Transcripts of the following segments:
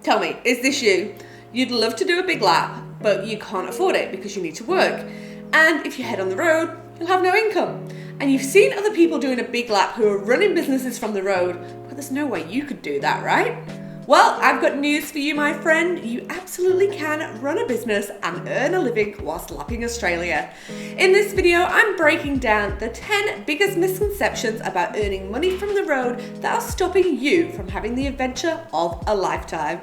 Tell me, is this you? You'd love to do a big lap, but you can't afford it because you need to work. And if you head on the road, you'll have no income. And you've seen other people doing a big lap who are running businesses from the road, but there's no way you could do that, right? Well, I've got news for you, my friend. You absolutely can run a business and earn a living whilst lapping Australia. In this video, I'm breaking down the 10 biggest misconceptions about earning money from the road that are stopping you from having the adventure of a lifetime.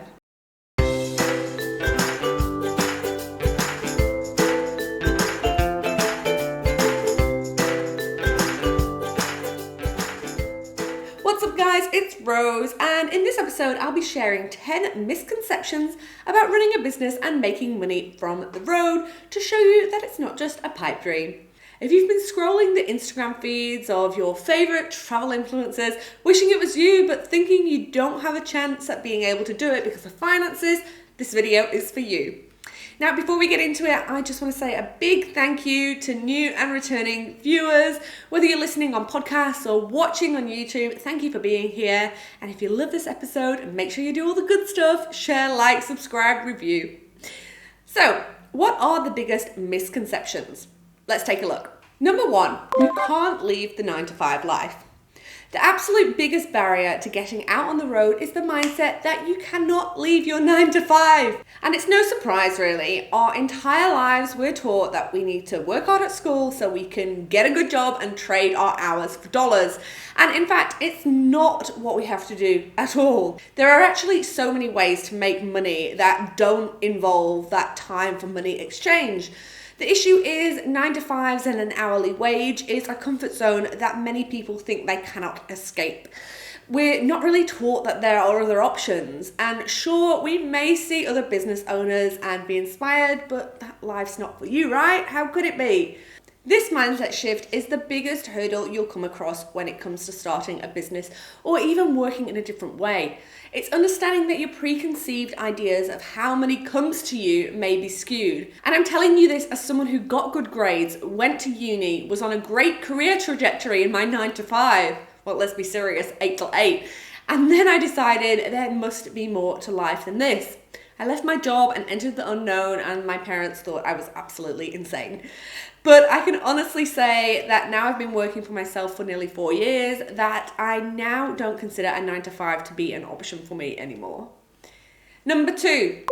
What's up guys, it's Rose, and in this episode I'll be sharing 10 misconceptions about running a business and making money from the road to show you that it's not just a pipe dream. If you've been scrolling the Instagram feeds of your favourite travel influencers, wishing it was you but thinking you don't have a chance at being able to do it because of finances, this video is for you. Now, before we get into it, I just want to say a big thank you to new and returning viewers. Whether you're listening on podcasts or watching on YouTube, thank you for being here. And if you love this episode, make sure you do all the good stuff, share, like, subscribe, review. So, what are the biggest misconceptions? Let's take a look. Number 1, you can't leave the 9-to-5 life. The absolute biggest barrier to getting out on the road is the mindset that you cannot leave your 9-to-5. And it's no surprise really, our entire lives we're taught that we need to work hard at school so we can get a good job and trade our hours for dollars. And in fact, it's not what we have to do at all. There are actually so many ways to make money that don't involve that time for money exchange. The issue is 9-to-5s and an hourly wage is a comfort zone that many people think they cannot escape. We're not really taught that there are other options, and sure, we may see other business owners and be inspired, but that life's not for you, right? How could it be? This mindset shift is the biggest hurdle you'll come across when it comes to starting a business or even working in a different way. It's understanding that your preconceived ideas of how money comes to you may be skewed. And I'm telling you this as someone who got good grades, went to uni, was on a great career trajectory in my 9-to-5. Well, let's be serious, 8 till 8. And then I decided there must be more to life than this. I left my job and entered the unknown, and my parents thought I was absolutely insane. But I can honestly say that now I've been working for myself for nearly 4 years, that I now don't consider a 9-to-5 to be an option for me anymore. Number 2.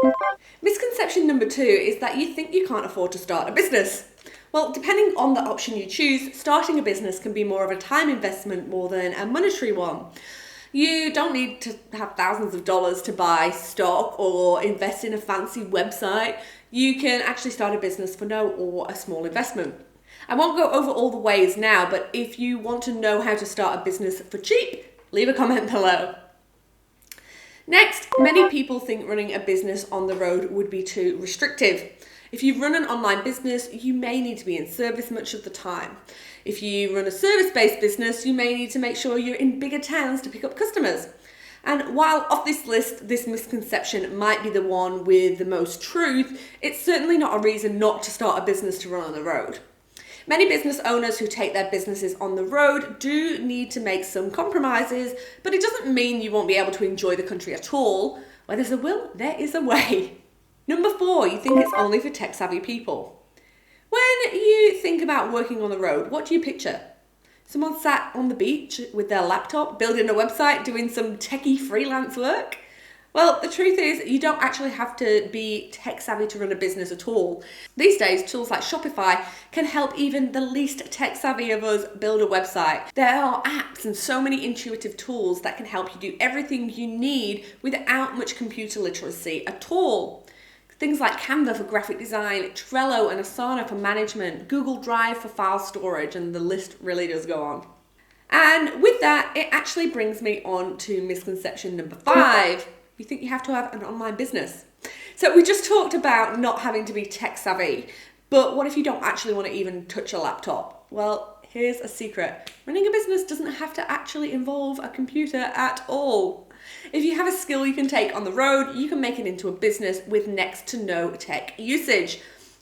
Misconception number 2 is that you think you can't afford to start a business. Well, depending on the option you choose, starting a business can be more of a time investment more than a monetary one. You don't need to have thousands of dollars to buy stock or invest in a fancy website. You can actually start a business for no or a small investment. I won't go over all the ways now, but if you want to know how to start a business for cheap, leave a comment below. Next, many people think running a business on the road would be too restrictive. If you run an online business, you may need to be in service much of the time. If you run a service-based business, you may need to make sure you're in bigger towns to pick up customers. And while off this list, this misconception might be the one with the most truth, it's certainly not a reason not to start a business to run on the road. Many business owners who take their businesses on the road do need to make some compromises, but it doesn't mean you won't be able to enjoy the country at all. Where there's a will, there is a way. Number 4, you think it's only for tech-savvy people. When you think about working on the road, what do you picture? Someone sat on the beach with their laptop, building a website, doing some techie freelance work? Well, the truth is you don't actually have to be tech-savvy to run a business at all. These days, tools like Shopify can help even the least tech-savvy of us build a website. There are apps and so many intuitive tools that can help you do everything you need without much computer literacy at all. Things like Canva for graphic design, Trello and Asana for management, Google Drive for file storage, and the list really does go on. And with that, it actually brings me on to misconception number 5. You think you have to have an online business. So we just talked about not having to be tech savvy, but what if you don't actually want to even touch a laptop? Well, here's a secret. Running a business doesn't have to actually involve a computer at all. If you have a skill you can take on the road, you can make it into a business with next to no tech usage.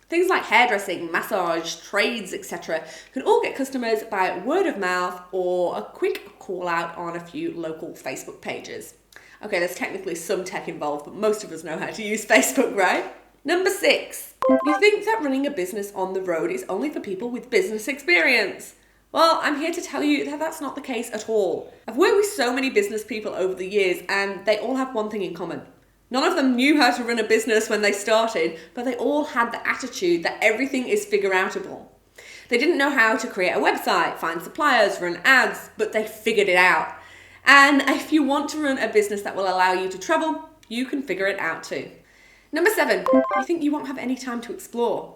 Things like hairdressing, massage, trades, etc. can all get customers by word of mouth or a quick call out on a few local Facebook pages. Okay, there's technically some tech involved, but most of us know how to use Facebook, right? Number 6, you think that running a business on the road is only for people with business experience. Well, I'm here to tell you that that's not the case at all. I've worked with so many business people over the years, and they all have one thing in common. None of them knew how to run a business when they started, but they all had the attitude that everything is figure-outable. They didn't know how to create a website, find suppliers, run ads, but they figured it out. And if you want to run a business that will allow you to travel, you can figure it out too. Number 7, you think you won't have any time to explore.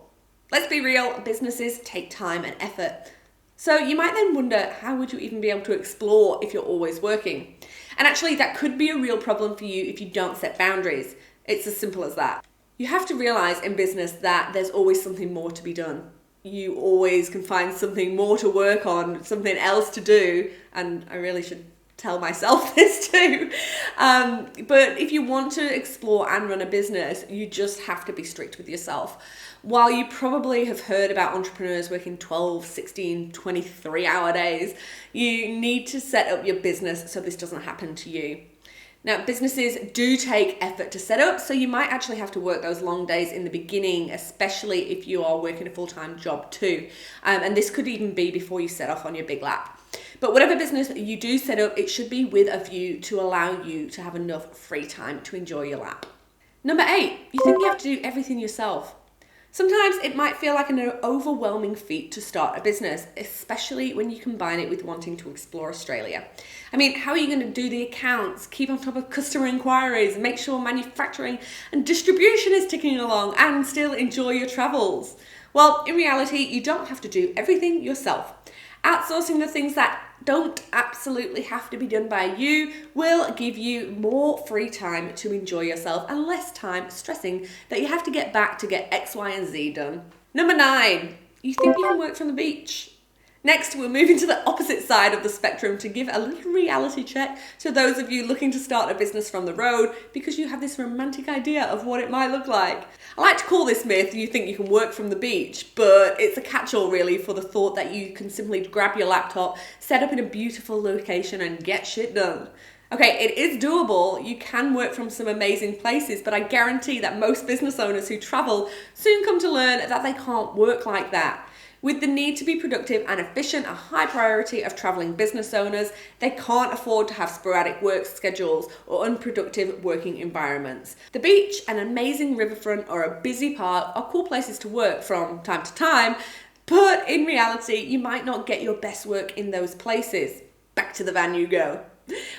Let's be real, businesses take time and effort. So you might then wonder, how would you even be able to explore if you're always working? And actually, that could be a real problem for you if you don't set boundaries. It's as simple as that. You have to realize in business that there's always something more to be done. You always can find something more to work on, something else to do, and I really should tell myself this too. But if you want to explore and run a business, you just have to be strict with yourself. While you probably have heard about entrepreneurs working 12, 16, 23-hour days, you need to set up your business so this doesn't happen to you. Now, businesses do take effort to set up, so you might actually have to work those long days in the beginning, especially if you are working a full-time job too. And this could even be before you set off on your big lap. But whatever business you do set up, it should be with a view to allow you to have enough free time to enjoy your lap. Number 8, you think you have to do everything yourself. Sometimes it might feel like an overwhelming feat to start a business, especially when you combine it with wanting to explore Australia. I mean, how are you going to do the accounts, keep on top of customer inquiries, make sure manufacturing and distribution is ticking along, and still enjoy your travels? Well, in reality, you don't have to do everything yourself. Outsourcing the things that don't absolutely have to be done by you will give you more free time to enjoy yourself and less time stressing that you have to get back to get X, Y, and Z done. Number 9, you think you can work from the beach. Next, we're moving to the opposite side of the spectrum to give a little reality check to those of you looking to start a business from the road because you have this romantic idea of what it might look like. I like to call this myth, you think you can work from the beach, but it's a catch-all really for the thought that you can simply grab your laptop, set up in a beautiful location and get shit done. Okay, it is doable, you can work from some amazing places, but I guarantee that most business owners who travel soon come to learn that they can't work like that. With the need to be productive and efficient a high priority of traveling business owners, they can't afford to have sporadic work schedules or unproductive working environments. The beach, an amazing riverfront, or a busy park are cool places to work from time to time, but in reality, you might not get your best work in those places. Back to the van you go.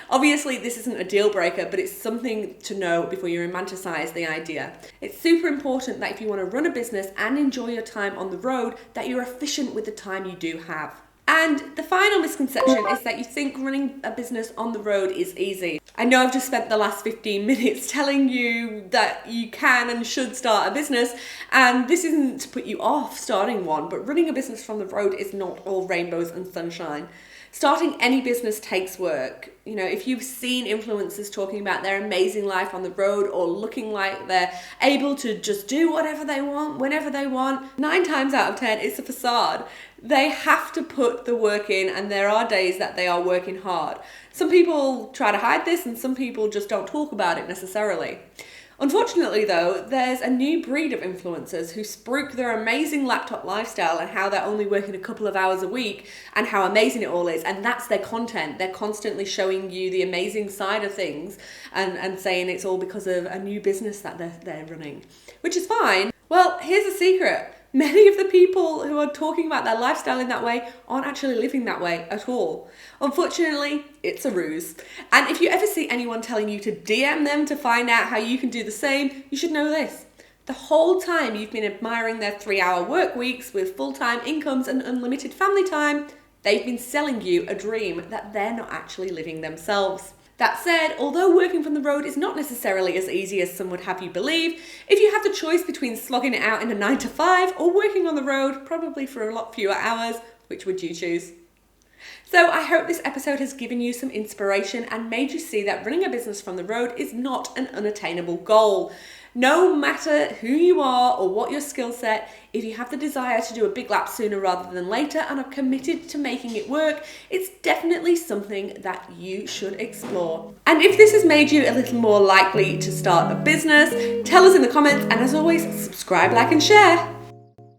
Obviously, this isn't a deal breaker, but it's something to know before you romanticize the idea. It's super important that if you want to run a business and enjoy your time on the road, that you're efficient with the time you do have. And the final misconception is that you think running a business on the road is easy. I know I've just spent the last 15 minutes telling you that you can and should start a business, and this isn't to put you off starting one, but running a business from the road is not all rainbows and sunshine. Starting any business takes work. You know, if you've seen influencers talking about their amazing life on the road or looking like they're able to just do whatever they want, whenever they want, 9 times out of 10, it's a facade. They have to put the work in, and there are days that they are working hard. Some people try to hide this, and some people just don't talk about it necessarily. Unfortunately though, there's a new breed of influencers who spruik their amazing laptop lifestyle and how they're only working a couple of hours a week and how amazing it all is, and that's their content. They're constantly showing you the amazing side of things and saying it's all because of a new business that they're running, which is fine. Well, here's a secret. Many of the people who are talking about their lifestyle in that way aren't actually living that way at all. Unfortunately, it's a ruse. And if you ever see anyone telling you to DM them to find out how you can do the same, you should know this. The whole time you've been admiring their 3-hour work weeks with full-time incomes and unlimited family time, they've been selling you a dream that they're not actually living themselves. That said, although working from the road is not necessarily as easy as some would have you believe, if you have the choice between slogging it out in a 9 to 5 or working on the road, probably for a lot fewer hours, which would you choose? So I hope this episode has given you some inspiration and made you see that running a business from the road is not an unattainable goal. No matter who you are or what your skill set, if you have the desire to do a big lap sooner rather than later and are committed to making it work, it's definitely something that you should explore. And if this has made you a little more likely to start a business, tell us in the comments, and as always, subscribe, like and share.